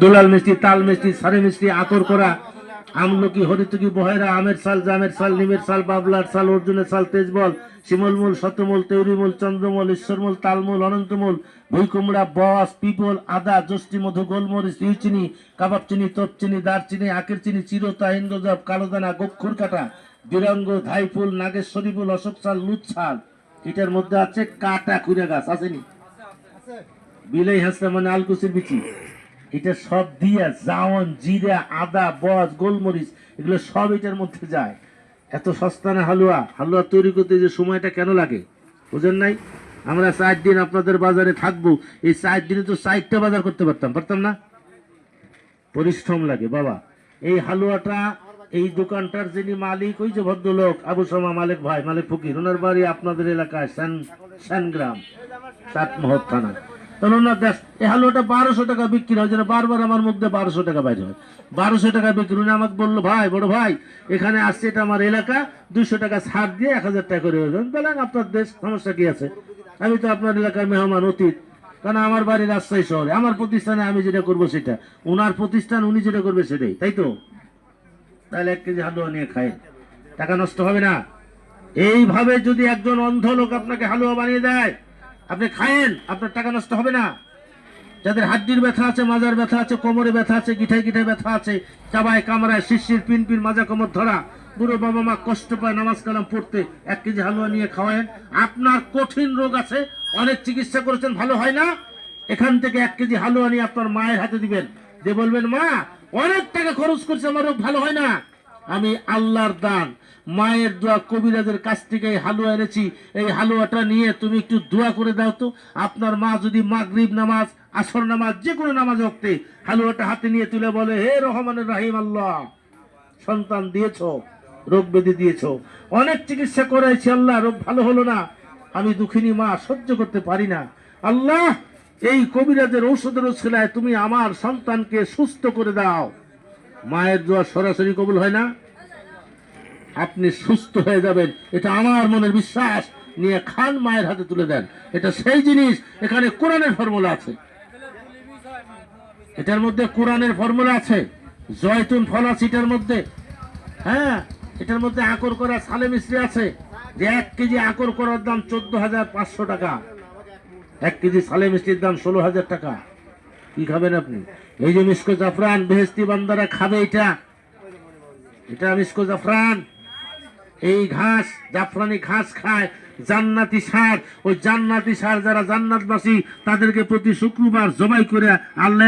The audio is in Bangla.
দোলাল মিষ্টি, তাল মিষ্টি, সারে মিষ্টি, আতর করা, আমলকি, হরিতকি, বহেরা, আমের সাল, জামের সাল, নিমের সাল, বাবলার সাল, অর্জুনের সাল, তেজবল, শিমলমূল, শতমূল, তেউরিমূল, চন্দ্রমূল, ঈশ্বরমূল, তালমূল, অনন্তমূল, ভুইকুমড়া, বস, পিপল, আদা, যষ্টি, মধু, গোলমরিচ, চিনি, কাবাব চিনি, তপ চিনি, দারচিনি, আখের চিনি, চিরতা, ইন্দ্রজব, কালোদানা, গক্ষুর কাটা, বিরঙ্গ, ধাইফুল, নাগেশ্বরী ফুল, অশোক সাল, লুচ সাল। এটার মধ্যে আছে কাটা কুড়া গাছ, আসেনি? বিলাই হাসতে মানে আলকুচির বিচি। এটা সব দিয়া জাওয়ান, জিরা, আদা, বস, গোলমরিচ, এগুলো সব এটার মধ্যে যায়। এত সস্তা না হালুয়া। হালুয়া তৈরি করতে যে সময়টা কেন লাগে বুঝেন নাই? আমরা 4 দিন আপনাদের বাজারে থাকবো, এই 4 দিনে তো 4টা বাজার করতে পারতাম না? পরিশ্রম লাগে বাবা। এই হালুয়াটা এই দোকানটার যিনি মালিক, ওই যে ভদ্রলোক আবু শামা মালিক ভাই, মালিক ফকির, ওনার বাড়ি আপনাদের এলাকায় সেনগ্রাম, 7 মহৎ থানা। এই হালুয়াটা 1200 টাকা বিক্রি হয়, যেন বারবার আমার মুখ দিয়ে 1200 টাকা বাইরে হয়। 1200 টাকা বিক্রি। উনি আমাকে বললো, ভাই, বড় ভাই, এখানে আসছে, এটা আমার এলাকা, 200 টাকা ছাড় দিয়ে 1000 টাকা করে হয়ে যাবেন। বলেন আপনার দেশ, সমস্যা কি আছে? আমি তো আপনার এলাকার মেহমান অতীত, কারণ আমার বাড়ি রাজশাহী শহরে। আমার প্রতিষ্ঠানে আমি যেটা করবো সেটা, ওনার প্রতিষ্ঠান উনি যেটা করবে সেটাই, তাই তো? তাহলে 1 কেজি হালুয়া নিয়ে খায়, টাকা নষ্ট হবে না? এইভাবে যদি একজন অন্ধ লোক আপনাকে হালুয়া বানিয়ে দেয়, আপনি খায়েন, আপনার টাকা নষ্ট হবে না? যাদের হাড্ডির ব্যথা আছে, মাজার ব্যথা আছে, কোমরে ব্যথা আছে, গিঠায় গিঠায় ব্যথা আছে, চাবায় কামড়ায়, শিরশির, পিন, মাজা, কোমর ধরা, বুড়ো বাবা মা কষ্ট পায় নামাজ কালাম পড়তে, 1 কেজি হালুয়া নিয়ে খাওয়ায়েন। আপনার কঠিন রোগ আছে, অনেক চিকিৎসা করেছেন, ভালো হয় না, এখান থেকে 1 কেজি হালুয়া নিয়ে আপনার মায়ের হাতে দিবেন, দিয়ে বলবেন, মা, অনেক টাকা খরচ করছে, আমার রোগ ভালো হয় না, আমি আল্লাহর দান, মায়ের দোয়া, কবিরাজের কাছ থেকে এই হালুয়া এনেছি, এই হালুয়াটা নিয়ে তুমি একটু দোয়া করে দাও তো। আপনার মা যদি মাগরিব নামাজ, আসর নামাজ, যে কোনো নামাজ ওয়াক্তে হালুয়াটা হাতে নিয়ে তুলে বলে, হে রহমানুর রহিম আল্লাহ, সন্তান দিয়েছো, রোগ ব্যাধি দিয়েছো, অনেক চিকিৎসা করাইছি আল্লাহ, রোগ ভালো হলো না, আমি দুঃখিনী মা, সহ্য করতে পারি না, আল্লাহ এই কবিরাজের ঔষধের ওসিলায় তুমি আমার সন্তানকে সুস্থ করে দাও। মায়ের দোয়া সরাসরি কবুল হয় না? আপনি সুস্থ হয়ে যাবেন, এটা আমার মনের বিশ্বাস। নিয়ে খান, মায়ের হাতে তুলে দেন, এটা সেই জিনিস। এখানে কোরআনের ফর্মুলা আছে, এটার মধ্যে কোরআনের ফর্মুলা আছে, জয়তুন ফল আছে এটার মধ্যে। হ্যাঁ, এটার মধ্যে আকর করা সালে মিশ্রি আছে, যে 1 কেজি আকর করার দাম 14,500 টাকা, 1 কেজি সালে মিষ্টির দাম 16,000 টাকা। কি খাবেন আপনি? এই যে মিসকো জাফরান, বেহেশতি বান্দারা খাবে, এটা মিসকো জাফরান, এই ঘাস, জাফরানি ঘাস খায়, জান্নাতি সার। ওই জান্নাতি সার যারা জান্নাতবাসী, তাদেরকে প্রতি শুক্রবার জবাই করে আল্লাহ